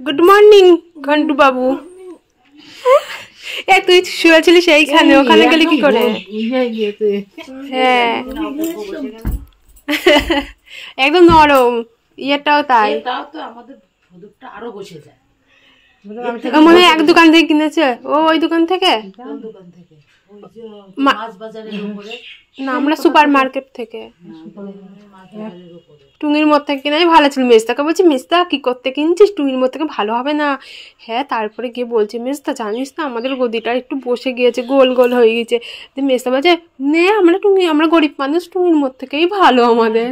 Good morning Ghantu বাবু। এ তুই শুয়েছিলিস এইখানে, ওখানে গেলি কি করে? হ্যাঁ একদম নরম, ইয়েটাও তাই। মনে হয় এক দোকান থেকে কিনেছে, ও ওই দোকান থেকে না, আমরা সুপার মার্কেট থেকে টুঙির মধ্যে কিনে ভালো ছিল। মেজদাকে বলছি, মেজদা কি করতে কিনছিস, টুঙির মধ্যে থেকে ভালো হবে না। হ্যাঁ, তারপরে গিয়ে বলছি, মেজদা জানিস না আমাদের গদিটা একটু বসে গিয়েছে, গোল গোল হয়ে গেছে। মেজদা বলছে, নে আমরা টুঙি, আমরা গরিব মানুষ, টুঙির মধ্যে থেকেই ভালো আমাদের।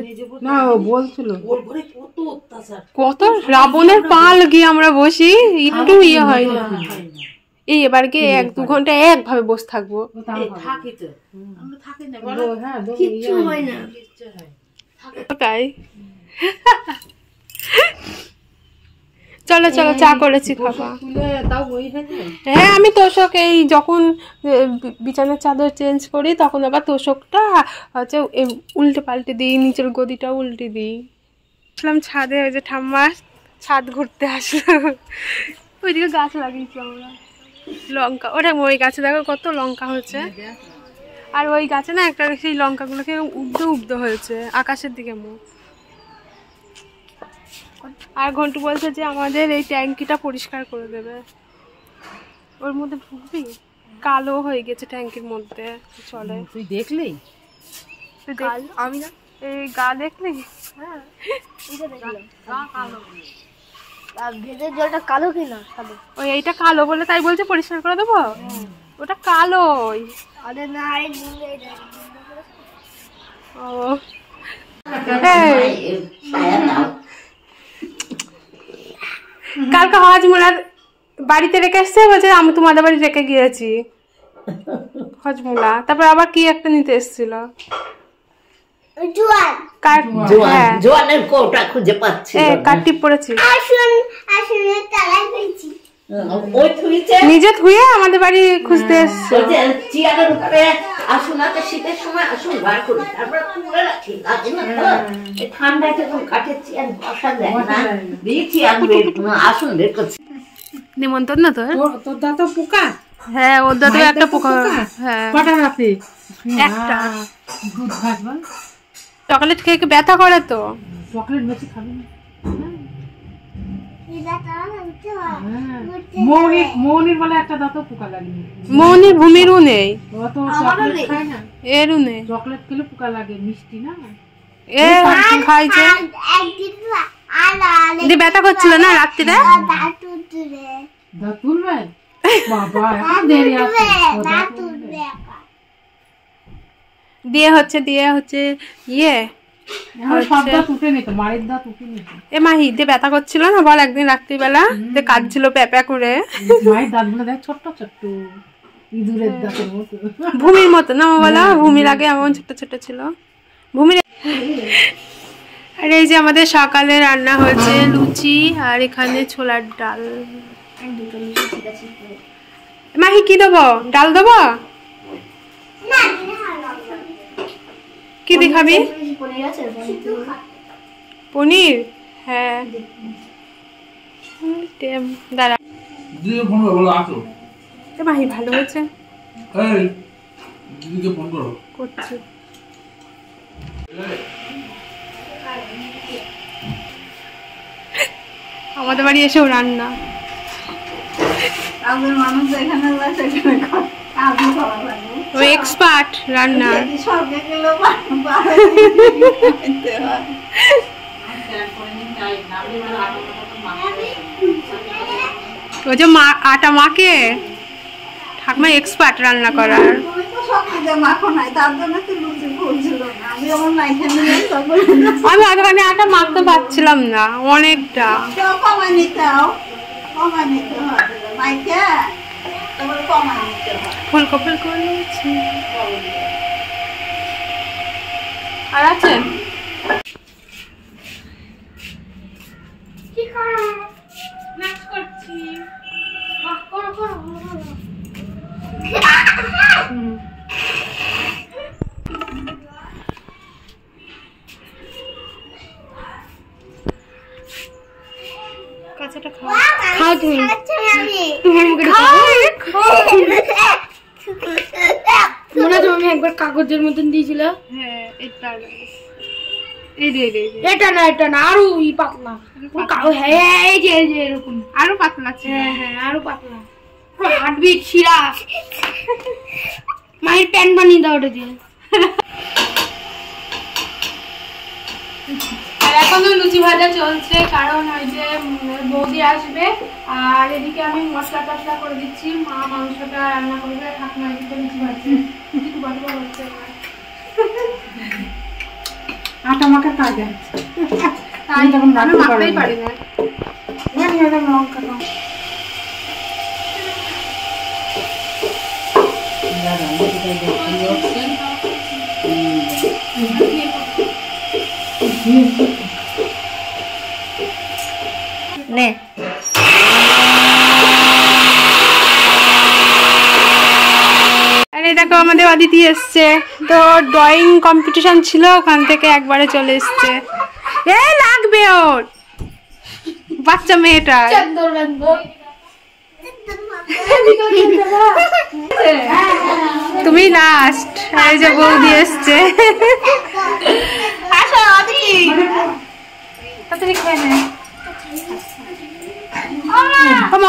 না বলছিল কত রাবণের পাল গিয়ে আমরা বসি, একটু ইয়ে হয় না। এই এবার গিয়ে 1-2 ঘন্টা একভাবে বসে থাকবো। চলো চলো, চা করেছি খাবা। হ্যাঁ, আমি তোষক এই যখন বিছানার চাদর চেঞ্জ করি তখন আবার তোষকটা হচ্ছে উল্টে পাল্টে দিই, নিচের গদিটা উল্টে দিই। আসলাম ছাদে, ওই যে ঠাম্মা ছাদ ঘুরতে আসলো, ওইদিকে গাছ লাগিয়েছি আমরা লঙ্কা। ওটা ওই গাছে দেখো কত লঙ্কা হয়েছে, আর ওই গাছে না একটা সেই লঙ্কাগুলোকে উবদে উবদে হয়েছে আকাশের দিকে মুখ। আর ঘন্টু বলছে যে আমাদের এই ট্যাঙ্কিটা পরিষ্কার করে দেবে। ওর মধ্যে ঢুকবি, কালো হয়ে গেছে ট্যাঙ্কির মধ্যে। চলে, তুই দেখলি? আমি না, এই গা দেখলি? হ্যাঁ, এটা দেখলাম ভেতরের জলটা কালো কিনা সাদা? ওই এইটা কালো বলে তাই বলছে পরিষ্কার করে দেবো। ওটা কালোই। আরে না, ও কালকে হজমুলার বাড়িতে রেখে এসছে, বলছে আমি তোমাদের বাড়ি রেখে গিয়েছি হজমুলা। তারপর আবার কি একটা নিতে এসেছিল, কাটটিপ পড়েছি, নিজে ধুয়ে আমাদের বাড়ি খুঁজতে এসছে। শীতের সময় আসুন বার করি, তারপর ঠান্ডা কাঠের চেয়ার বসা যায় না, আসুন বের করছি। নিমন্ত্রণ তোর দাঁতো পোকা? হ্যাঁ, ওর দাঁতো একটা পোকা। হ্যাঁ, কটা রাতে? একটা। চকলেট খেয়ে ব্যথা করে তো, চকলেট বেশি খাবি না। মৌনির বলে একটা দাঁতো পোকা লাগে। মৌনির ভূমিরও নেই, চকলেট খায় না, এরও নেই। চকলেট খেলে পোকা লাগে, মিষ্টি না এ খাইছে। ব্যথা করছিল না রাত্রিরে, দাঁত তুলবে বাবা, এখন দেরি আছে। দিয়ে হচ্ছে ইয়ে সব দাঁত উঠে নিত, মায়ের দাঁত উঠে নিত। এ মাহি দিয়ে ব্যথা করছিল না বল, একদিন রাত্রিবেলা কাঁদছিল প্যাপা করে। মায়ের দাঁত গুলো দেখ ছোট্ট ছোট্ট ইঁদুরের দাঁতের মতো, ভূমির মতো না বলা, ভূমির আগে এমন ছোট ছোট ছিল ভূমির। আর এই যে আমাদের সকালে রান্না হয়েছে লুচি, আর এখানে ছোলার ডাল। মাহি কি দেবো, ডাল দেবো? কি দেখাবি? পনির? হ্যাঁ দাঁড়া, মাহি ভালো হয়েছে করছি। আমাদের বাড়ি এসেও রান্না, ও এক্সপার্ট রান্না। ওই যে আটা মাকে ঠাকুমা এক্সপার্ট রান্না করার। আমি অতখানি আটা মাখতে পারছিলাম না, অনেকটা ফুলকো ফুলকো আর আছে। কাঁচাটা খাও তুমি। মনে হয় তুমি একবার কাগজের মতন দিয়েছিল। হ্যাঁ এটা এটা না আরো পাতলা। হ্যাঁ এই যে এরকম আরো পাতলা ছিল। হ্যাঁ আরো পাতলা, হার্টবিট শিরা। মায়ের প্যান বানিয়ে দাও ওটা দিয়ে। আর এখনো লুচি ভাজা চলছে, কারণ ওই যে বৌদি আসবে। আর এদিকে আমি মশলা টসলা করে দিচ্ছি, মা মাংসটা রান্না করবে, ঠাকুমা এদিকে লুচি ভাজছে। হচ্ছে আটা মাখা কাজ আছে, তাই আমি মাখতেই পারি না। লঙ্কা দাও। নে আরে দেখো আমাদের অদিতি এসছে, তো ড্রয়িং কম্পিটিশন ছিল, ওখান থেকে একবারে চলে এসছে। এ লাগবে ওর বাচ্চা মেয়েটা। তুমি লাস্ট। এই যে বৌদি এসছে।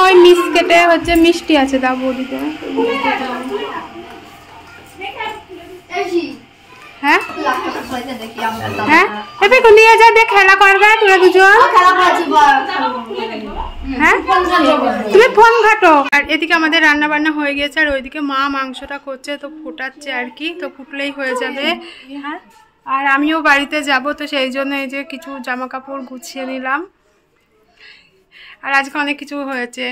ওই মিসকেটে হচ্ছে মিষ্টি আছে, দাও বৌদিতে। হ্যাঁ হ্যাঁ এবার নিয়ে যা, দেখ খেলা করবে তোরা দুজন। হ্যাঁ তুমি ফোন ঘাটো। আর এদিকে আমাদের রান্না বান্না হয়ে গেছে, আর ওইদিকে মা মাংসটা করছে, তো ফুটাচ্ছে আর কি, তো ফুটলেই হয়ে যাবে। হ্যাঁ আর আমিও বাড়িতে যাব, তো সেই জন্য এই যে কিছু জামা কাপড় গুছিয়ে নিলাম। আর আজকে অনেক কিছু হয়েছে,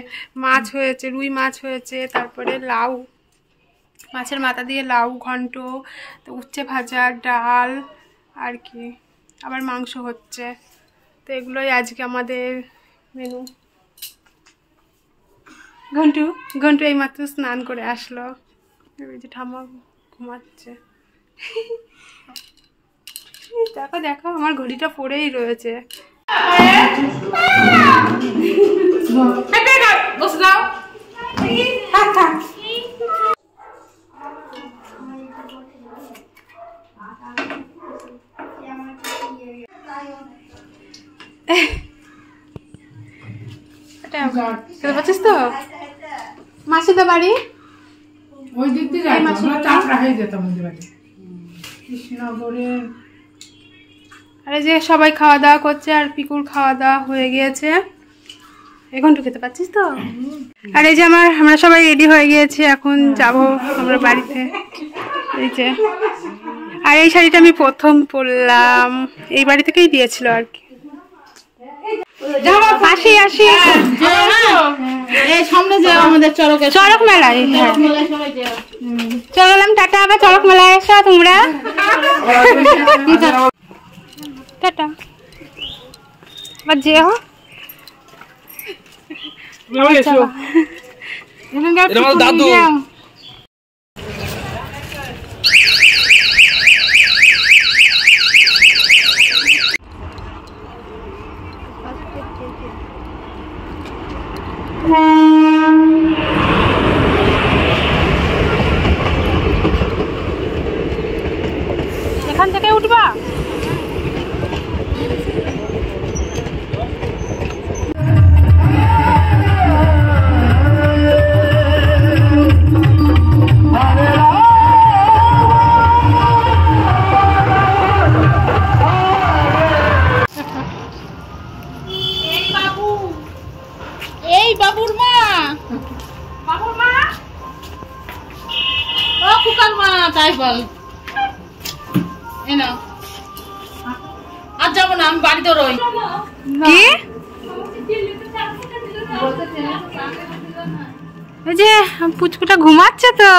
মাছ হয়েছে, রুই মাছ হয়েছে, তারপরে লাউ, মাছের মাথা দিয়ে লাউ ঘন্ট, তো উচ্ছে ভাজা, ডাল আর কি, আবার মাংস হচ্ছে। তো এগুলোই আজকে আমাদের মেনু। ঘন্টু ঘন্টু এইমাত্র স্নান করে আসলো, এই যে ঠাম্মা ঘুমাচ্ছে। দেখো দেখো আমার ঘড়িটা পড়েই রয়েছে। বসে দাও। পাচ্ছিস তো মাসিদের বাড়ি ওই দিক দিয়ে চাপড়া হয়ে যেতাম ওদের বাড়ি কৃষ্ণনগরে। আরে যে সবাই খাওয়া দাওয়া করছে, আর পিকুর খাওয়া দাওয়া হয়ে গিয়েছে, এখন খেতে পাচ্ছিস তো। আর এই যে আমরা সবাই রেডি হয়ে গিয়েছি, এখন যাব আমরা বাড়িতে। এই যে আর এই শাড়িটা আমি প্রথম পরলাম, এই বাড়ি থেকেই দিয়েছিল আর কি। আসি আসি সামনে যে আমাদের চড়ক মেলায়। চললাম, টাটা। আবার চড়ক মেলায় এসো তোমরা, টাটা। আবার যে দাদু এখান থেকে উঠবা। এই বাবুর মা, বাবুর মা, ও কুকার মা, তাই বল। আর যাবো না, আমি বাড়িতে রই। কি এই যে পুচকুটা ঘুমাচ্ছে, তো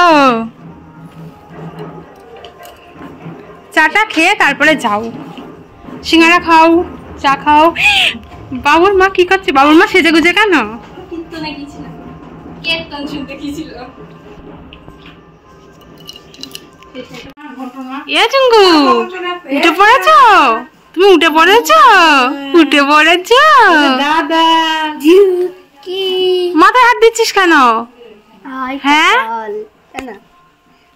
চাটা খেয়ে তারপরে যাও, সিঙ্গারা খাও, চা খাও। বাবুর মা কি করছে? বাবুর মা সেজে গুজে কেন? উঠে পড়েছ তুমি? উঠে পড়েছ? উঠে পড়েছ? দাদা নিচ্ছিস কেন? হ্যাঁ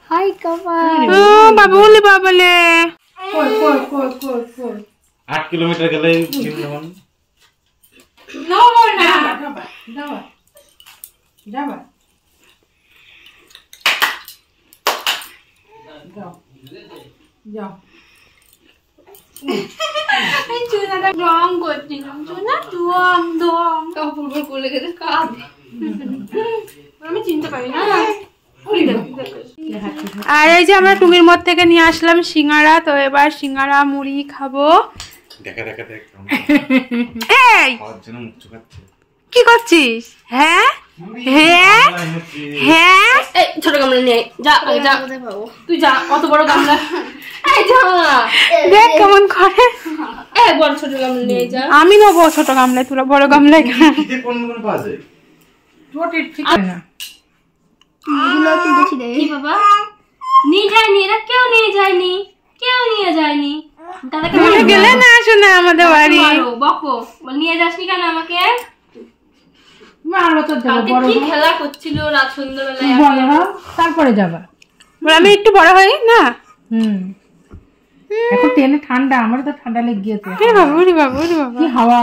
হাই কপাল ও বাবুলে বাবলে 8 কিলোমিটার গেলে বৃন্দাবন। রং করছিলাম চুনা ধোয়াম ধোয়াম কাপড় খুলে গেছে কাঁদ আমি চিনতে পারি না। আর এই যে আমরা টুঙ্গির মধ্যে থেকে নিয়ে আসলাম সিঙ্গারা, তো এবার সিঙ্গারা মুড়ি খাবো। দেখা দেখা দেখ এই খাওয়ার জন্য মুখ চুকাচ্ছে। কি করছিস? হ্যাঁ হ্যাঁ হ্যাঁ এই ছোট গামলা নিয়ে যা যা তুই যা অত বড় গামলা এই যা দেখ কেমন করে। এই বড় ছোট গামলা নিয়ে যা আমি নেবো ছোট গামলায়, তোরা বড় গামলায় খা। খিদে কোন কোন পাওয়া যায়? ছোটের ঠিক হয় না। এগুলো তুলছি রে কি বাবা নিয়ে যায়নি, এরা কেউ নিয়ে যায়নি, কেউ নিয়ে যায়নি। দাদাকে ভুলে গেলে না শোনা আমাদের বাড়ি। মারো বকো বল নিয়ে যাসনি কেন আমাকে? মারবো তো দেবো, কালকে বড় কি হও। খেলা করছিল রাত সন্ধ্যাবেলায় বড় হও, তারপরে যাবা। আমি একটু বড় হই না। এখন ট্রেনে ঠান্ডা, আমারও তো ঠান্ডা লেগে গিয়েছে। বাবু রে বাবু রে বাবা, কি হাওয়া।